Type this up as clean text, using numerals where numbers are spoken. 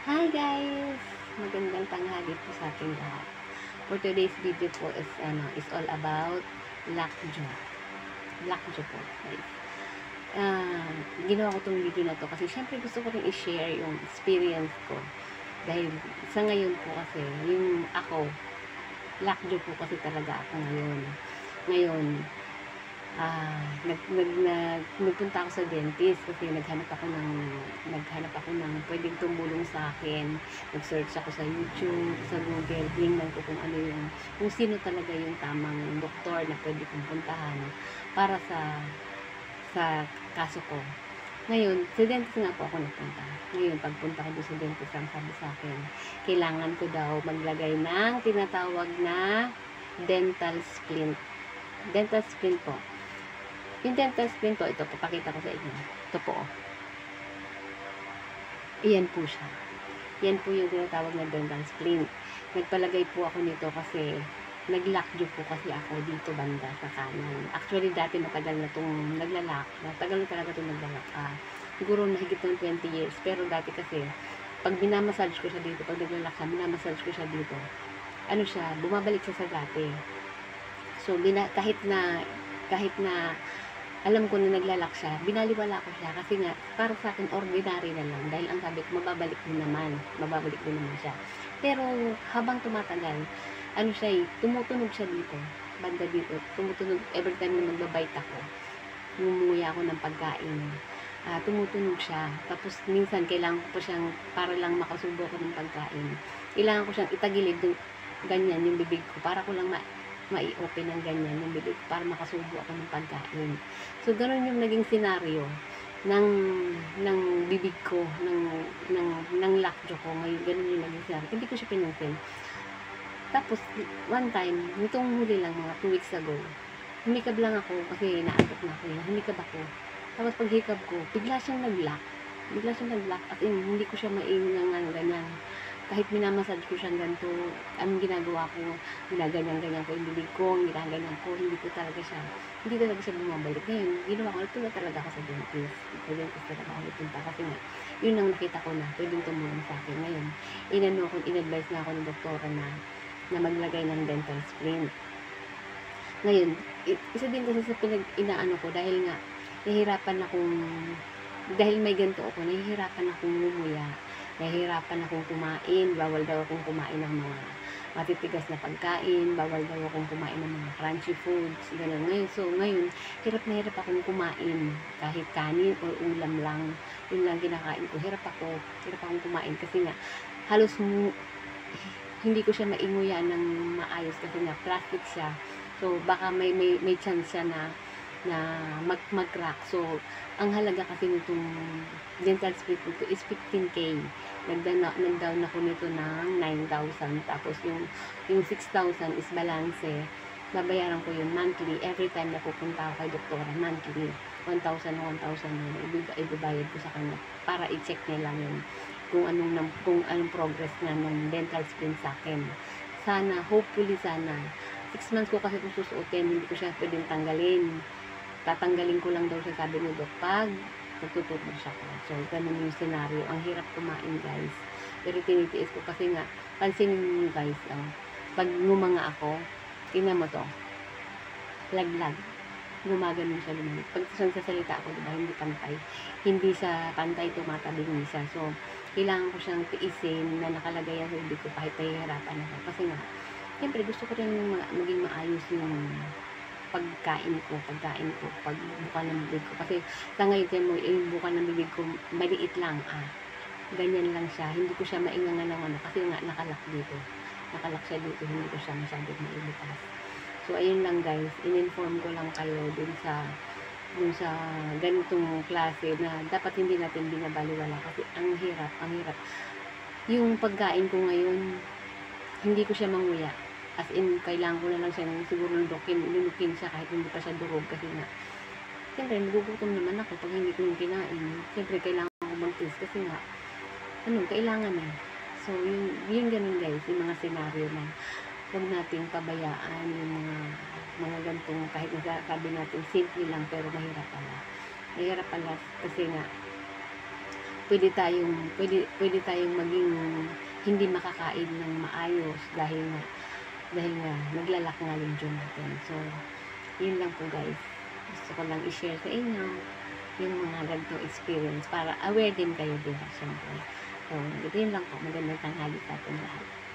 Hi guys! Magandang tanghali po sa ating lahat. For today's video po is all about lockjaw. Lockjaw po guys. Ginawa ko itong video na to kasi syempre gusto ko rin i-share yung experience ko. Dahil sa ngayon po kasi, yung ako, lockjaw po kasi talaga ako ngayon. Ngayon, nagpunta ako sa dentist kasi naghanap ako ng pwedeng tumulong sa akin. Nag-search ako sa YouTube, sa Google, tingnan ko kung sino talaga yung tamang doktor na pwede kong puntahan para sa kaso ko. Ngayon, sa dentist nga po ako napunta. Ngayon, pagpunta ko doon sa dentist, ang sabi sa akin, kailangan ko daw maglagay ng tinatawag na dental splint. Dental splint po. Yung dental splint po, ito, papakita ko sa inyo. Ito po. Iyan po siya. Yan po yung tinatawag na dental splint. Nagpalagay po ako nito kasi nag-lockjaw po kasi ako dito banda sa kanan. Actually, dati matagal na itong naglalak. Matagal na talaga itong naglalak. Siguro nahigit ng 20 years. Pero dati kasi, pag binamassage ko siya dito, pag naglalak siya, binamassage ko siya dito, ano siya, bumabalik siya sa dati. So, kahit na alam ko na naglalak siya, binaliwala ko siya kasi nga, para sa akin, ordinary na lang. Dahil ang sabi ko, mababalik din naman siya. Pero, habang tumatagal, ano siya tumutunog siya dito, banda dito, tumutunog, every time na magbabite ako, ngumuya ako ng pagkain, tumutunog siya. Tapos, minsan, kailangan ko pa siyang, para lang makasubo ako ng pagkain, kailangan ko siyang itagilid, ganyan, yung bibig ko, para ko lang mai-open ng ganyan yung bibig para makasubo ako ng pagkain. So, ganun yung naging senaryo ng bibig ko, ng lockjaw ko. Ngayon, ganun yung naging senaryo. Hindi ko siya pinansin. Tapos, one time, nitong huli lang, mga 2 weeks ago, humikab lang ako kasi naantok na ako yun. Humikab ako. Tapos, paghikab ko, bigla siyang nag-lock. At hindi ko siya maingangan ganyan. Kahit minamassage ko siyang ganito, anong ginagawa ko, ginaganyan-ganyan ko yung bibig ko, ginaganyan ko, hindi talaga siya bumabalik. Ngayon, ginawa ko, ito na talaga ako sa dentist. Sa dentist talaga ako ipunta kasi nga, yun ang nakita ko na, pwedeng tumulong sa akin. Ngayon, in-advise na ako ng doktora na maglagay ng dental splint. Ngayon, isa din kasi sa inaano ko, dahil nga, dahil may ganito ako, nahihirapan akong ngumuya. Nahihirapan akong kumain, bawal daw akong kumain ng mga matitigas na pagkain, bawal daw akong kumain ng mga crunchy foods, gano'n. Ngayon, hirap na hirap akong kumain, kahit kanin o ulam lang, yun lang kinakain ko. Hirap akong kumain kasi nga, halos hindi ko siya mainguya ng maayos kasi nga, plastic siya. So, baka may chance siya na mag-crack. So, ang halaga kasi nitong dental splint nito is 15K. Nag-down ako nito ng 9,000. Tapos yung 6,000 is balance. Babayaran ko yun monthly. Every time na pupunta ako kay doktora, monthly. 1,000 yun. Ibabayad ko sa kanya para i-check niya lang yun kung anong progress na ng dental splint sa akin. Hopefully sana. 6 months ko kasi kung susuotin, hindi ko siya pwedeng tanggalin. Tatanggalin ko lang daw siya, sabi ni Doc, pag nagtututog siya ko. So, ganun yung scenario. Ang hirap kumain, guys. Pero tinitiis ko kasi nga, pansinin niyo guys, pag ngumanga ako, tingnan mo to, laglag. Gumaganon siya lumamig. Pag sasalita ako, diba, hindi siya pantay, tumatabing siya. So, kailangan ko siyang tiisin na nakalagay sa bibig ko kahit nahihirapan ako. Kasi nga, siyempre, gusto ko rin maging maayos yung pagbuka ng bibig ko. Kasi sa ngayon, yung buka ng bibig ko, maliit lang, ganyan lang siya. Hindi ko siya maingangan ng kasi nga, nakalak siya dito, hindi ko siya masyadong maibukas. So, ayun lang guys, in-inform ko lang kayo dun sa ganitong klase na dapat hindi natin binabaliwala kasi ang hirap. Yung pagkain ko ngayon, hindi ko siya manguya. As in, kailangan ko na lang siya siguro lunukin siya kahit hindi pa siya durog kasi nga, siyempre, magugutom naman ako pag hindi ko yung kinain. Siyempre, kailangan ko mag-taste kasi nga, kailangan eh. So, yun ganun guys, yung mga senaryo na huwag nating pabayaan yung mga gantong, kahit sabi natin, simple lang pero mahirap pala. Mahirap pala kasi nga, pwede tayong maging hindi makakain ng maayos dahil nga naglalak nga yung tiyan natin. So, yun lang po guys. Gusto ko lang i-share sa inyo yung mga ganitong experience para aware din kayo, diba? Siyempre. So, yun lang po. Magandang tanghali sa ating lahat.